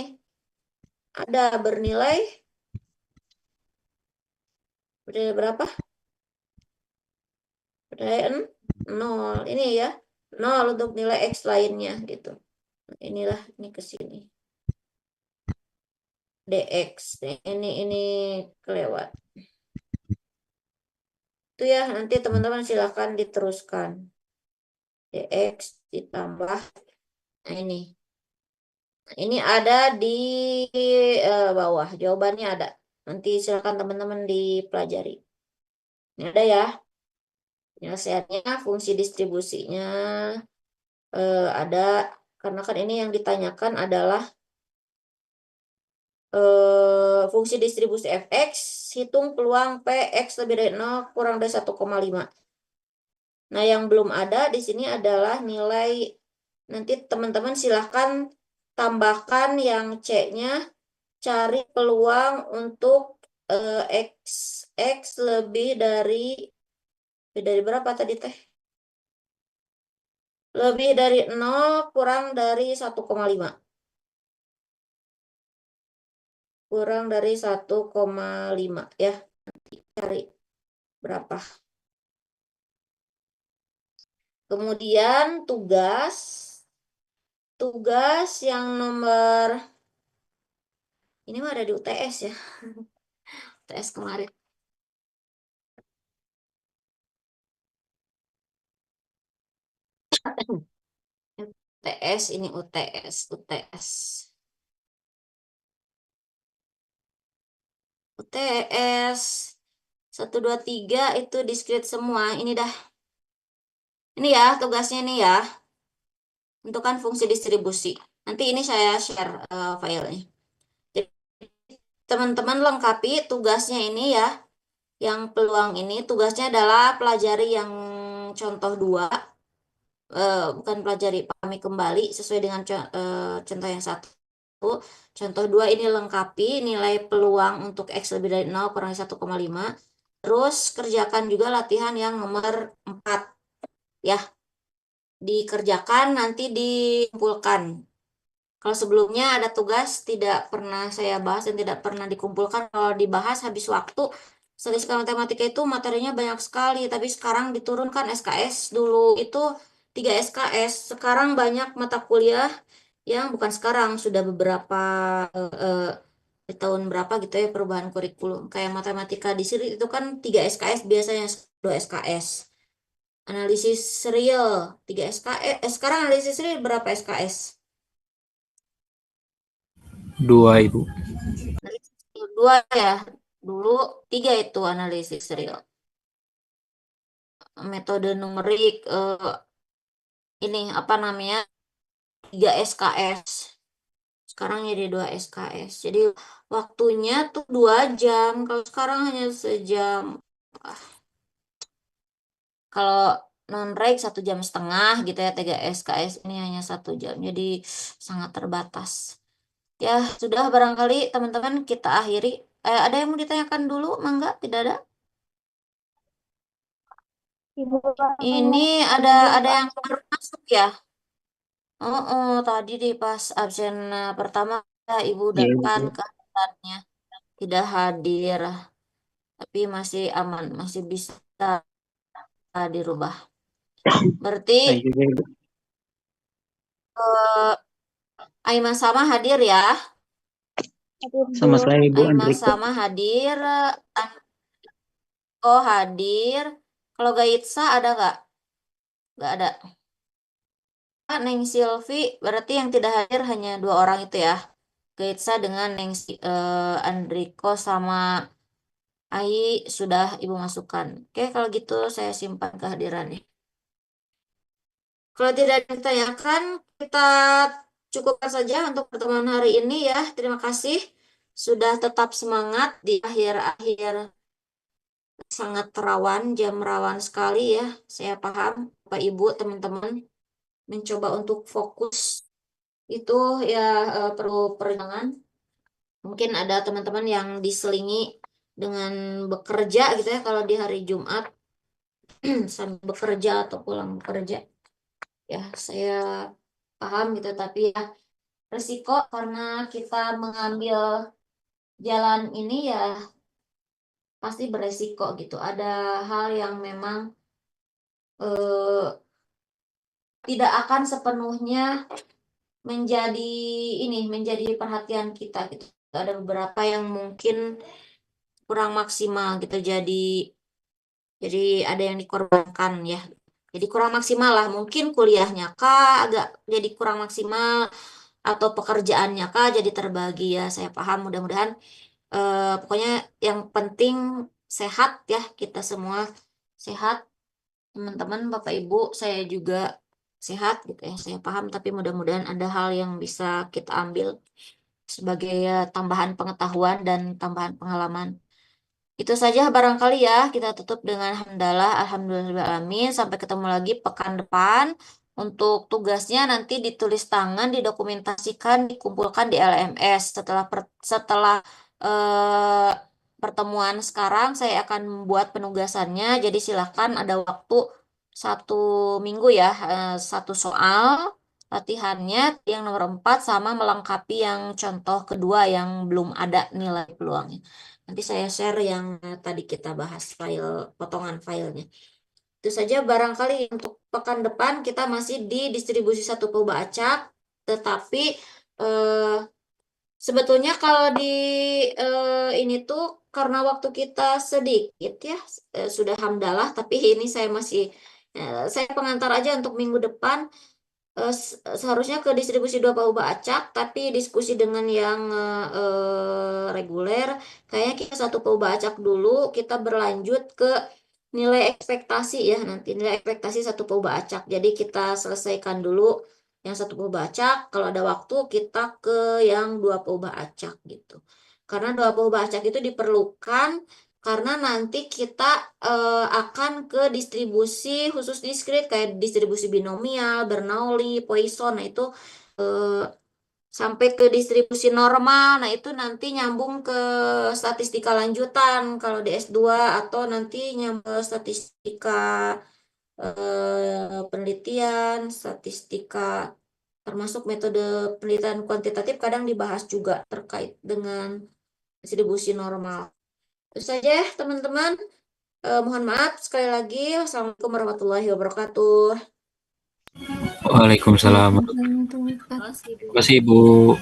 Ada, bernilai berapa? Bernilai 0. Ini ya, 0 untuk nilai X lainnya gitu. Nah, inilah ini ke sini. DX. Ini kelewat. Itu ya, nanti teman-teman silakan diteruskan. DX ditambah. Nah, ini. Nah, ini ada di bawah. Jawabannya ada. Nanti silakan teman-teman dipelajari. Ini ada ya. Penyelesaiannya, fungsi distribusinya ada. Karena kan ini yang ditanyakan adalah fungsi distribusi fx, hitung peluang px lebih dari 0 kurang dari 1,5. Nah, yang belum ada di sini adalah nilai, nanti teman-teman silahkan tambahkan yang C-nya, cari peluang untuk x lebih dari berapa tadi teh? Lebih dari 0 kurang dari 1,5. Kurang dari 1,5 ya. Nanti cari berapa. Kemudian tugas yang nomor ini mah ada di UTS ya. UTS kemarin. UTS ini UTS. 1 2 3 itu discrete semua. Ini dah. Ini ya tugasnya nih ya. Tentukan fungsi distribusi. Nanti ini saya share filenya. Jadi teman-teman lengkapi tugasnya ini ya. Yang peluang ini tugasnya adalah pelajari yang contoh 2. Bukan pelajari, pahami kembali sesuai dengan contoh yang 1. Contoh 2 ini lengkapi nilai peluang untuk X lebih dari 0 kurang dari 1,5. Terus kerjakan juga latihan yang nomor 4 ya. Dikerjakan nanti dikumpulkan. Kalau sebelumnya ada tugas tidak pernah saya bahas dan tidak pernah dikumpulkan, kalau dibahas habis waktu. Statistika matematika itu materinya banyak sekali, tapi sekarang diturunkan SKS. Dulu itu 3 SKS, sekarang banyak mata kuliah yang bukan sekarang, sudah beberapa di tahun berapa gitu ya perubahan kurikulum. Kayak matematika di sini itu kan 3 SKS, biasanya 2 SKS. Analisis real 3 SKS. Sekarang analisis real berapa SKS? 2 Ibu. 2 ya. Dulu 3 itu analisis real. Metode numerik ini apa namanya? 3 SKS. Sekarang jadi 2 SKS. Jadi waktunya tuh 2 jam. Kalau sekarang hanya sejam. Kalau non-reg 1,5 jam gitu ya. 3 SKS ini hanya 1 jam. Jadi sangat terbatas. Ya, sudah barangkali teman-teman kita akhiri. Ada yang mau ditanyakan dulu? Mangga, tidak ada? Ibu Ini ada ada yang baru masuk ya? Tadi di pas absen pertama Ibu Iya, Dekan Ibu. kehadirannya tidak hadir, tapi masih aman, masih bisa dirubah. Berarti Baik juga, Ibu. Aiman sama hadir ya? Sama saya Ibu Aiman Andriko. sama hadir, Anko hadir. Kalau Gaitsa ada nggak? Nggak ada. Neng Silvi, berarti yang tidak hadir hanya 2 orang itu ya. Gaitsa dengan Andriko sama Ai sudah Ibu masukkan. Oke, kalau gitu saya simpan kehadirannya. Kalau tidak ditanyakan, kita cukupkan saja untuk pertemuan hari ini ya. Terima kasih sudah tetap semangat di akhir-akhir sangat rawan, jam rawan sekali ya. Saya paham, Bapak Ibu, teman-teman mencoba untuk fokus itu ya perlu perjuangan. Mungkin ada teman-teman yang diselingi dengan bekerja gitu ya kalau di hari Jumat sambil bekerja atau pulang bekerja. Ya, saya paham gitu, tapi ya resiko karena kita mengambil jalan ini ya pasti beresiko gitu. Ada hal yang memang eh, tidak akan sepenuhnya menjadi menjadi perhatian kita gitu. Ada beberapa yang mungkin kurang maksimal gitu. Jadi ada yang dikorbankan ya. Jadi kurang maksimal lah. Mungkin kuliahnya kah agak jadi kurang maksimal atau pekerjaannya kah jadi terbagi ya. Saya paham, mudah-mudahan pokoknya yang penting sehat ya, kita semua sehat, teman-teman, Bapak Ibu, saya juga sehat gitu ya. Saya paham, tapi mudah-mudahan ada hal yang bisa kita ambil sebagai tambahan pengetahuan dan tambahan pengalaman. Itu saja barangkali ya, kita tutup dengan hamdalah, alhamdulillahirrahmanirrahim. Sampai ketemu lagi pekan depan. Untuk tugasnya nanti ditulis tangan, didokumentasikan, dikumpulkan di LMS. Setelah eh, pertemuan sekarang, saya akan membuat penugasannya. Jadi silakan ada waktu 1 minggu ya, 1 soal latihannya yang nomor 4 sama melengkapi yang contoh kedua yang belum ada nilai peluangnya. Nanti saya share yang tadi kita bahas potongan filenya. Itu saja barangkali untuk pekan depan kita masih di distribusi satu pelba acak, tetapi eh, sebetulnya kalau di ini tuh karena waktu kita sedikit ya, sudah hamdalah, tapi ini saya pengantar aja untuk minggu depan. Seharusnya ke distribusi 2 pelba acak, tapi diskusi dengan yang reguler. Kayaknya kita 1 pelba acak dulu, kita berlanjut ke nilai ekspektasi ya, nanti nilai ekspektasi 1 pelba acak. Jadi kita selesaikan dulu yang 1 pelba acak, kalau ada waktu kita ke yang 2 pelba acak gitu. Karena 2 pelba acak itu diperlukan karena nanti kita akan ke distribusi khusus diskrit kayak distribusi binomial, Bernoulli, Poisson. Nah itu eh, sampai ke distribusi normal. Nah itu nanti nyambung ke statistika lanjutan kalau di S2, atau nanti nyambung ke statistika penelitian, statistika termasuk metode penelitian kuantitatif kadang dibahas juga terkait dengan distribusi normal. Itu saja ya, teman-teman. Mohon maaf sekali lagi. Wassalamualaikum warahmatullahi wabarakatuh. Waalaikumsalam. Waalaikumsalam warahmatullahi wabarakatuh. Terima kasih, Bu.